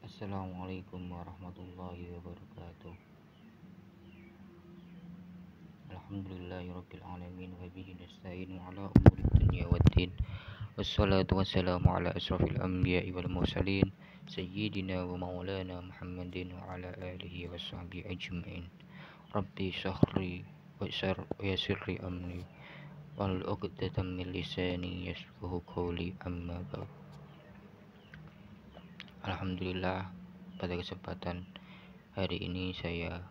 Assalamualaikum warahmatullahi wabarakatuh. Alhamdulillahirabbil alamin wa bihi nasta'inu ala umuri dunya waddin. Wassalatu wassalamu ala asrofil anbiya'i wal mursalin sayyidina wa maulana Muhammadin wa ala alihi washabbihi ajmain. Rabbi shrahli wa yassirli amri wal 'uqdatam min lisani yafqahu qawli amma ba'd. Alhamdulillah, pada kesempatan hari ini saya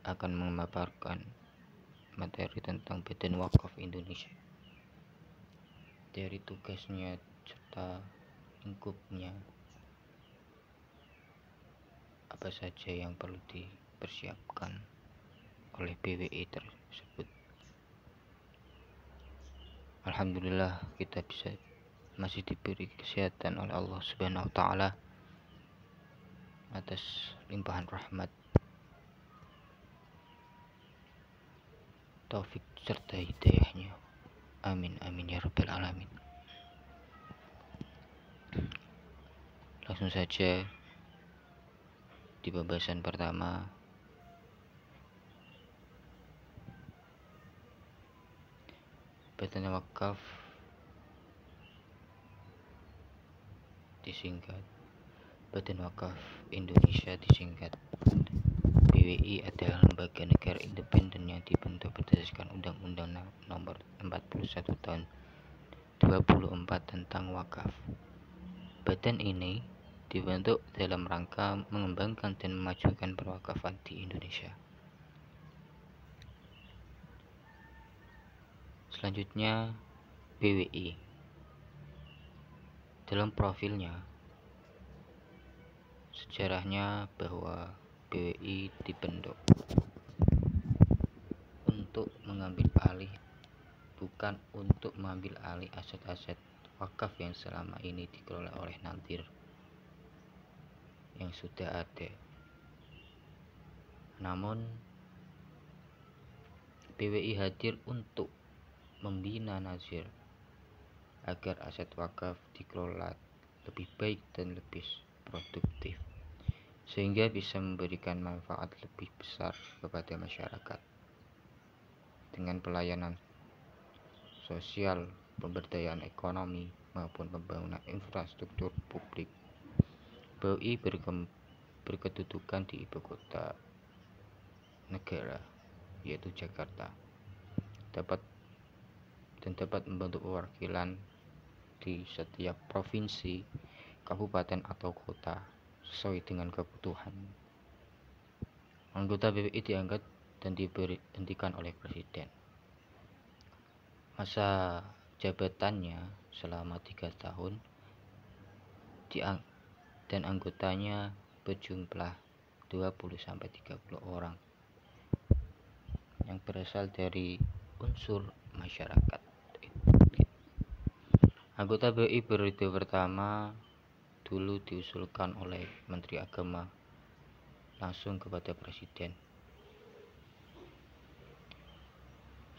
akan memaparkan materi tentang Badan Wakaf Indonesia, dari tugasnya serta lingkupnya, apa saja yang perlu dipersiapkan oleh BWI tersebut. Alhamdulillah, kita masih diberi kesehatan oleh Allah Subhanahu wa taala atas limpahan rahmat, taufik serta hidayahnya. Amin amin ya rabbal alamin. Langsung saja di pembahasan pertama. Badan Wakaf disingkat Badan Wakaf Indonesia disingkat BWI adalah lembaga negara independen yang dibentuk berdasarkan Undang-Undang Nomor 41 Tahun 24 tentang wakaf. Badan ini dibentuk dalam rangka mengembangkan dan memajukan perwakafan di Indonesia. Selanjutnya, BWI. Dalam profilnya, sejarahnya bahwa BWI dibentuk untuk mengambil alih, bukan untuk mengambil alih aset-aset wakaf yang selama ini dikelola oleh Nadir yang sudah ada. Namun, BWI hadir untuk membina Nazir agar aset wakaf dikelola lebih baik dan lebih produktif, sehingga bisa memberikan manfaat lebih besar kepada masyarakat dengan pelayanan sosial, pemberdayaan ekonomi, maupun pembangunan infrastruktur publik. BWI berkedudukan di ibu kota negara, yaitu Jakarta, dapat membentuk perwakilan di setiap provinsi, kabupaten atau kota sesuai dengan kebutuhan. Anggota BWI diangkat dan diberhentikan oleh Presiden. Masa jabatannya selama 3 tahun dan anggotanya berjumlah 20-30 orang yang berasal dari unsur masyarakat. Anggota BWI periode pertama dulu diusulkan oleh Menteri Agama langsung kepada Presiden.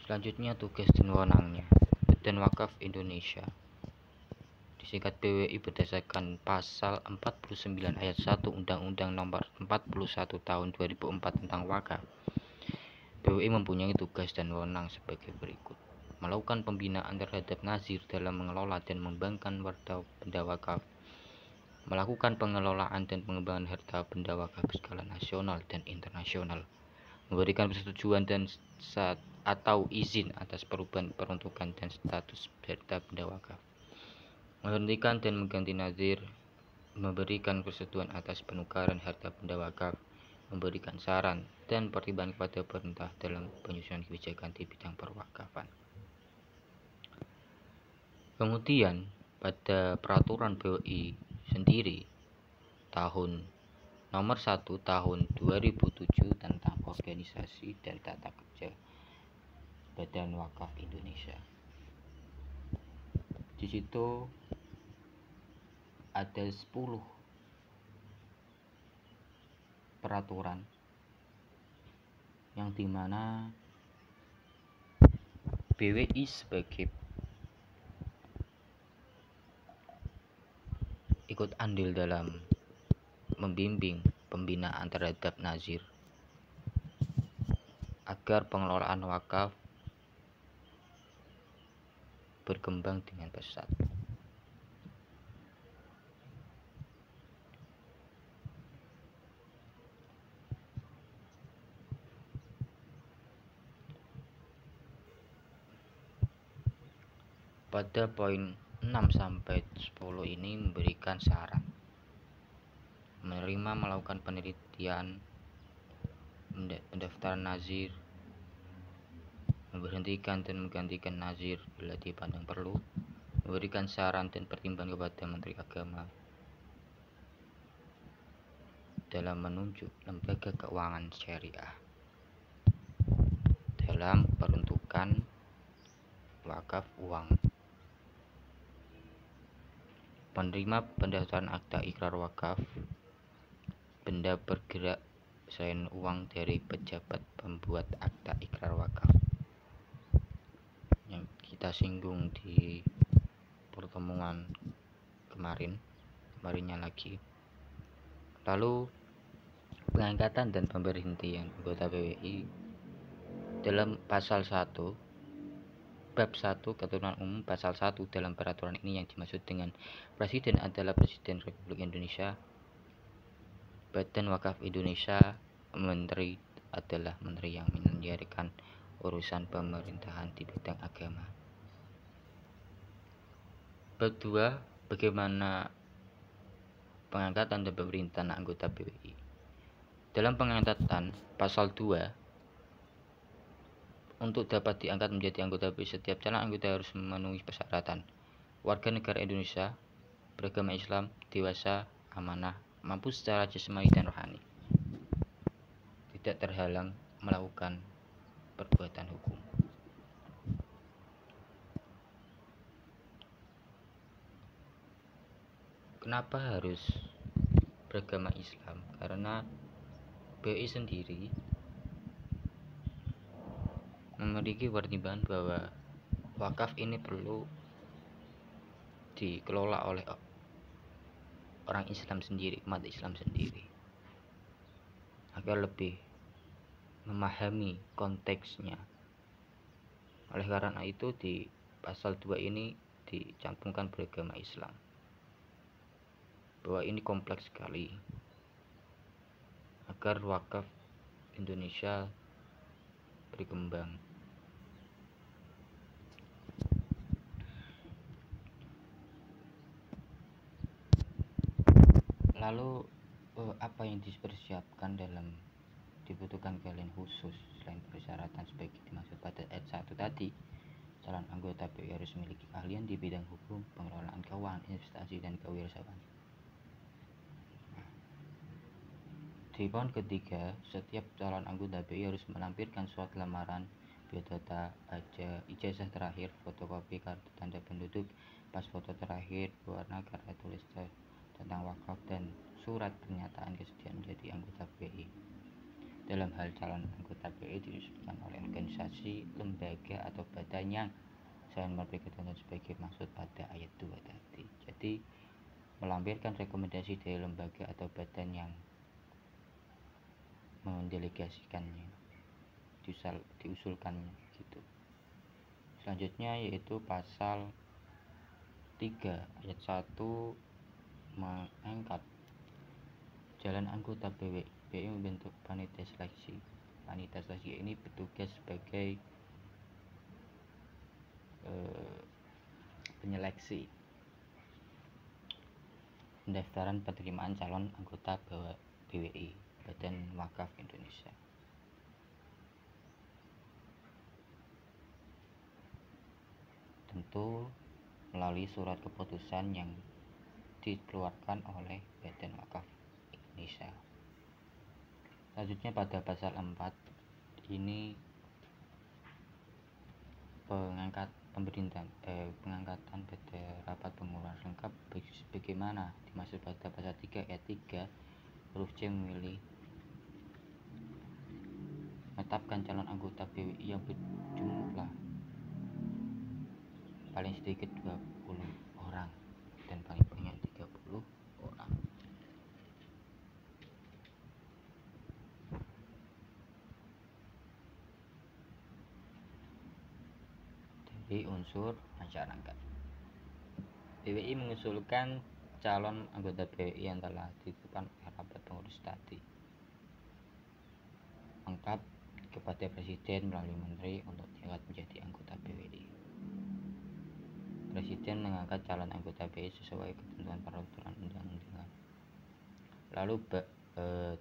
Selanjutnya, tugas dan wewenangnya. Badan Wakaf Indonesia disingkat BWI berdasarkan pasal 49 ayat 1 Undang-Undang Nomor 41 Tahun 2004 tentang wakaf. BWI mempunyai tugas dan wewenang sebagai berikut: melakukan pembinaan terhadap nazir dalam mengelola dan mengembangkan harta benda wakaf, melakukan pengelolaan dan pengembangan harta benda wakaf skala nasional dan internasional, memberikan persetujuan dan atau izin atas perubahan peruntukan dan status harta benda wakaf, menghentikan dan mengganti nazir, memberikan persetujuan atas penukaran harta benda wakaf, memberikan saran dan pertimbangan kepada pemerintah dalam penyusunan kebijakan di bidang perwakafan. Kemudian, pada peraturan BWI sendiri tahun nomor 1 tahun 2007 tentang organisasi dan tata kerja Badan Wakaf Indonesia, di situ ada 10 peraturan yang dimana BWI sebagai ikut andil dalam membimbing pembinaan terhadap nazir agar pengelolaan wakaf berkembang dengan pesat. Pada poin 6 sampai 10 ini memberikan saran menerima melakukan penelitian pendaftaran nazir, memberhentikan dan menggantikan nazir bila dipandang perlu, memberikan saran dan pertimbangan kepada Menteri Agama dalam menunjuk lembaga keuangan syariah dalam peruntukan wakaf uang. Penerima pendaftaran akta ikrar wakaf benda bergerak selain uang dari pejabat pembuat akta ikrar wakaf yang kita singgung di pertemuan kemarinnya lagi. Lalu pengangkatan dan pemberhentian anggota PWI dalam pasal 1 bab 1 ketentuan umum pasal 1 dalam peraturan ini yang dimaksud dengan presiden adalah Presiden Republik Indonesia, Badan Wakaf Indonesia, menteri adalah menteri yang menyelenggarakan urusan pemerintahan di bidang agama. Bab 2 bagaimana pengangkatan dan pemerintahan anggota PWI. Dalam pengangkatan pasal 2, untuk dapat diangkat menjadi anggota PWI, setiap calon anggota harus memenuhi persyaratan warga negara Indonesia, beragama Islam, dewasa, amanah, mampu secara jasmani dan rohani, tidak terhalang melakukan perbuatan hukum. Kenapa harus beragama Islam? Karena PWI sendiri memiliki pertimbangan bahwa wakaf ini perlu dikelola oleh orang Islam sendiri, umat Islam sendiri, agar lebih memahami konteksnya. Oleh karena itu di pasal 2 ini dicantumkan beragama Islam, bahwa ini kompleks sekali agar wakaf Indonesia berkembang. Lalu apa yang dipersiapkan dalam dibutuhkan kalian khusus selain persyaratan sebagai dimaksud pada ayat 1 tadi? Calon anggota PWI harus memiliki keahlian di bidang hukum, pengelolaan keuangan, investasi, dan kewirausahaan. Di poin ketiga, setiap calon anggota PWI harus melampirkan surat lamaran, biodata, ijazah terakhir, fotokopi kartu tanda penduduk, pas foto terakhir berwarna karya tulis tentang wakaf, dan surat pernyataan kesediaan menjadi anggota PWI. Dalam hal calon anggota PWI diusulkan oleh organisasi, lembaga, atau badan yang saya memberi ketentuan sebagai maksud pada ayat 2 tadi. Jadi melampirkan rekomendasi dari lembaga atau badan yang mendelegasikannya, diusulkannya gitu. Selanjutnya yaitu pasal 3 ayat 1 mengangkat jalan anggota PWI membentuk panitia seleksi. Panitia seleksi ini bertugas sebagai penyeleksi pendaftaran penerimaan calon anggota PWI, Badan Wakaf Indonesia. Tentu melalui surat keputusan yang dikeluarkan oleh Badan Wakaf Indonesia. Selanjutnya pada pasal 4 ini pengangkatan pada rapat pengurusan lengkap bagaimana dimaksud pada pasal 3 ayat 3 huruf C memilih menetapkan calon anggota PWI yang berjumlah paling sedikit 20 orang dan paling banyak 30 B. Unsur masyarakat. BWI mengusulkan calon anggota BWI yang telah ditetapkan oleh rapat pengurus tadi lengkap kepada Presiden melalui Menteri untuk diangkat menjadi anggota BWI. Presiden mengangkat calon anggota BWI sesuai ketentuan peraturan undang-undangan. Lalu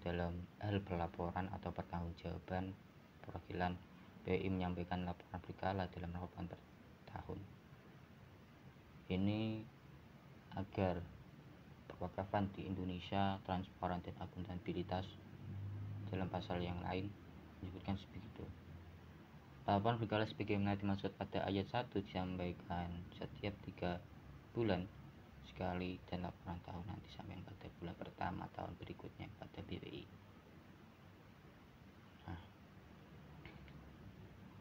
dalam hal pelaporan atau pertanggungjawaban perwakilan BWI menyampaikan laporan berkala dalam rapat per tahun. Ini agar perwakafan di Indonesia transparan dan akuntabilitas. Dalam pasal yang lain menyebutkan sebegitu. Laporan berkala sebagaimana dimaksud pada ayat 1 disampaikan setiap 3 bulan sekali dan laporan tahunan disampaikan pada bulan pertama tahun berikutnya pada BWI.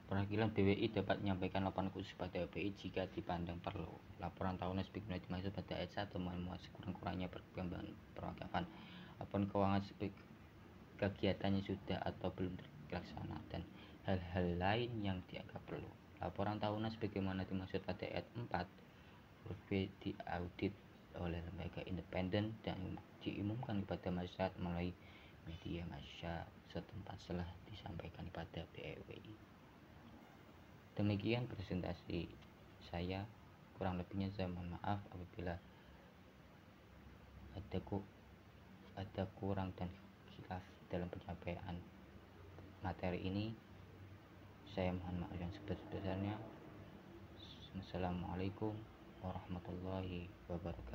Perwakilan BWI dapat menyampaikan laporan khusus pada BWI jika dipandang perlu. Laporan tahunan sebagaimana dimaksud pada ayat 1 memuat sekurang-kurangnya perkembangan perwakafan, laporan keuangan sebagai kegiatannya sudah atau belum terlaksana, dan hal-hal lain yang dianggap perlu. Laporan tahunan sebagaimana dimaksud pada ayat 4 huruf B diaudit oleh lembaga independen dan diumumkan kepada masyarakat melalui media massa setempat setelah disampaikan kepada BWI. Demikian presentasi saya, kurang lebihnya saya mohon maaf apabila ada kurang dan khilaf dalam penyampaian materi ini. Saya mohon maaf yang sebesar-besarnya. Assalamualaikum warahmatullahi wabarakatuh.